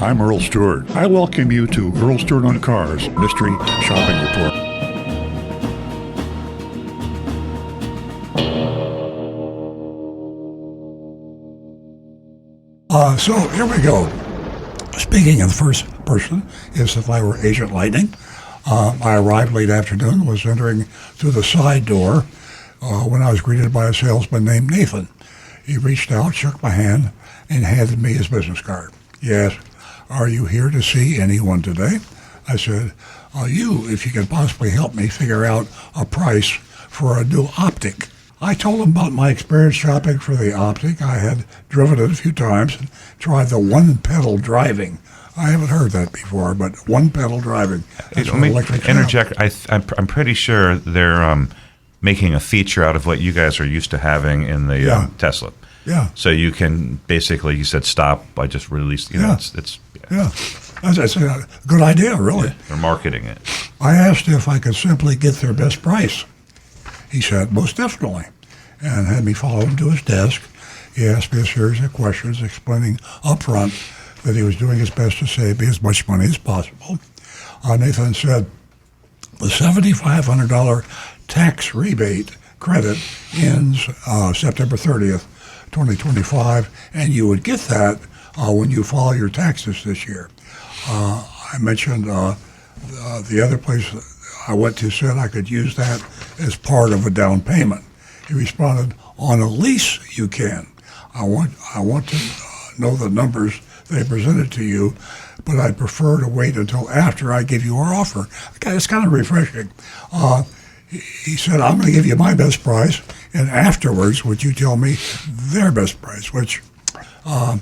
I'm Earl Stewart. I welcome you to Earl Stewart on Cars Mystery Shopping Report. So here we go. Speaking in the first person as if I were Agent Lightning. I arrived late afternoon, was entering through the side door when I was greeted by a salesman named Nathan. He reached out, shook my hand, and handed me his business card. He asked, "Are you here to see anyone today?" I said, "You, if you could possibly help me figure out a price for a new Optic." I told him about my experience shopping for the Optic. I had driven it a few times and tried the one-pedal driving. I haven't heard that before, but one-pedal driving. Let me interject. I'm pretty sure they're making a feature out of what you guys are used to having in the Tesla. Yeah. So you can basically, you said stop. I just released. It's That's a good idea, really. They're marketing it. I asked if I could simply get their best price. He said, "Most definitely," and had me follow him to his desk. He asked me a series of questions, explaining up front that he was doing his best to save me as much money as possible. Nathan said, "The $7,500 tax rebate credit ends September 30th, 2025, and you would get that when you file your taxes this year." I mentioned the other place I went to said I could use that as part of a down payment. He responded, "On a lease, you can. I want to know the numbers they presented to you, but I'd prefer to wait until after I give you our offer." Okay, it's kind of refreshing. He said, "I'm going to give you my best price, and afterwards, would you tell me their best price?" Which a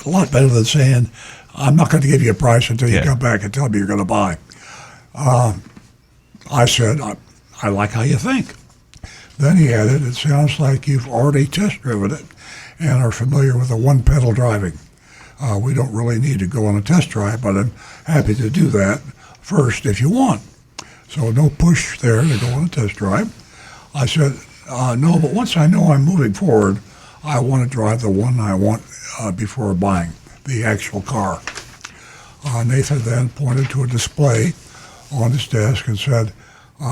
lot better than saying, "I'm not going to give you a price until you come back and tell me you're going to buy." I said, I like how you think." Then he added, "It sounds like you've already test driven it and are familiar with the one-pedal driving. We don't really need to go on a test drive, but I'm happy to do that first if you want." So no push there to go on a test drive. I said, "No, but once I know I'm moving forward, I want to drive the one I want before buying the actual car." Nathan then pointed to a display on his desk and said,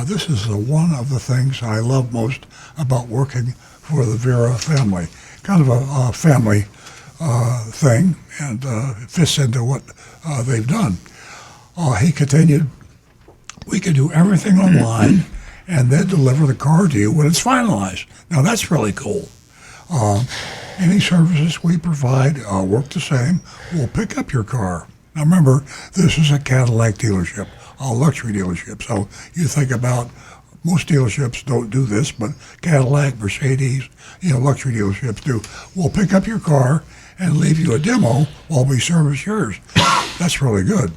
"This is one of the things I love most about working for the Vera family." Kind of a family thing, and it fits into what they've done. He continued, "We can do everything online and then deliver the car to you when it's finalized." Now that's really cool. Any services we provide work the same. We'll pick up your car. Now remember, this is a Cadillac dealership, a luxury dealership. So you think about, most dealerships don't do this, but Cadillac, Mercedes, luxury dealerships do. "We'll pick up your car and leave you a demo while we service yours." That's really good.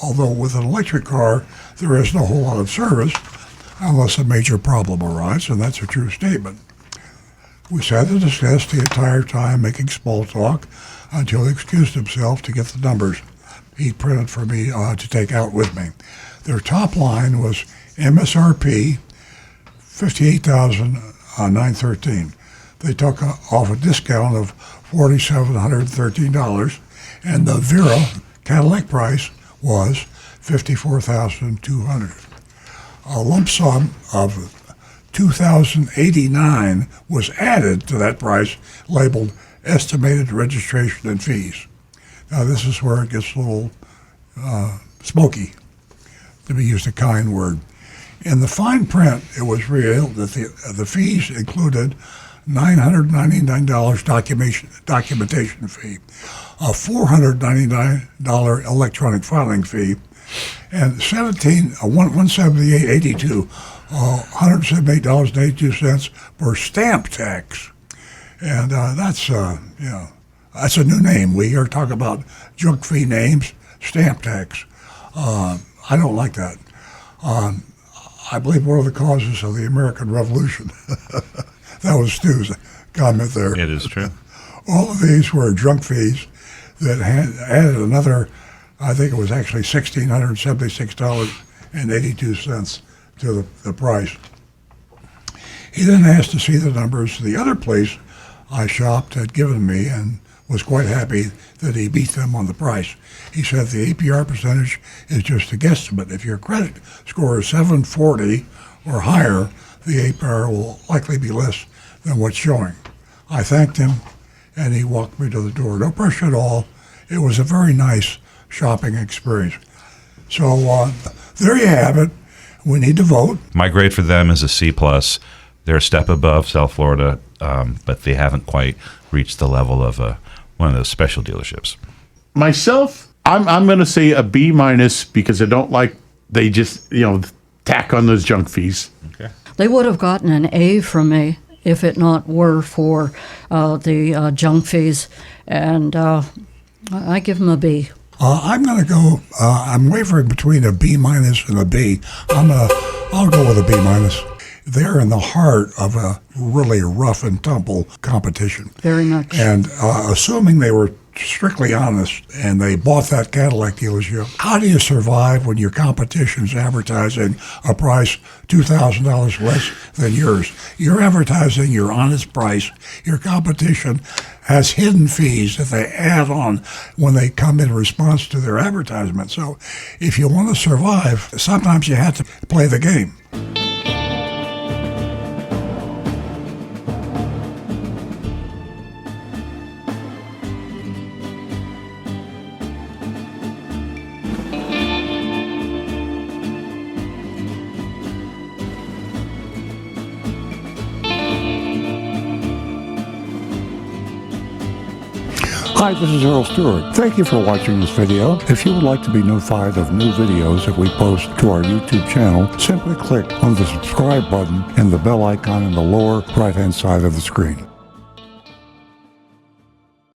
Although with an electric car, there isn't a whole lot of service unless a major problem arises, and that's a true statement. We sat at his desk the entire time making small talk until he excused himself to get the numbers he printed for me to take out with me. Their top line was MSRP $58,913. They took off a discount of $4,713, and the Vera Cadillac price was $54,200. A lump sum of $2,089 was added to that price, labeled estimated registration and fees. Now this is where it gets a little smoky, to be used a kind word. In the fine print, it was revealed that the fees included $999 documentation fee, a $499 electronic filing fee, and $178.82, $178.82 for stamp tax. And that's a new name. We are talking about junk fee names, stamp tax. I don't like that. I believe one of the causes of the American Revolution. That was Stu's comment there. It is true. All of these were junk fees that added another, I think it was actually $1,676.82 to the price. He then asked to see the numbers the other place I shopped had given me and was quite happy that he beat them on the price. He said the APR percentage is just a guesstimate. If your credit score is 740 or higher, the APR will likely be less than what's showing. I thanked him, and he walked me to the door. No pressure at all. It was a very nice shopping experience. So there you have it. We need to vote. My grade for them is a C+. They're a step above South Florida, but they haven't quite reached the level of one of those special dealerships. Myself, I'm going to say a B- because I don't like they just tack on those junk fees. Okay. They would have gotten an A from me if it not were for the junk fees, and I give them a B. I'm going to go. I'm wavering between a B- and a B. I'll go with a B-. They're in the heart of a really rough and tumble competition. Very much. And assuming they were strictly honest and they bought that Cadillac dealership, how do you survive when your competition's advertising a price $2,000 less than yours? You're advertising your honest price. Your competition has hidden fees that they add on when they come in response to their advertisement. So if you want to survive, sometimes you have to play the game. Hi, this is Earl Stewart. Thank you for watching this video. If you would like to be notified of new videos that we post to our YouTube channel, simply click on the subscribe button and the bell icon in the lower right-hand side of the screen.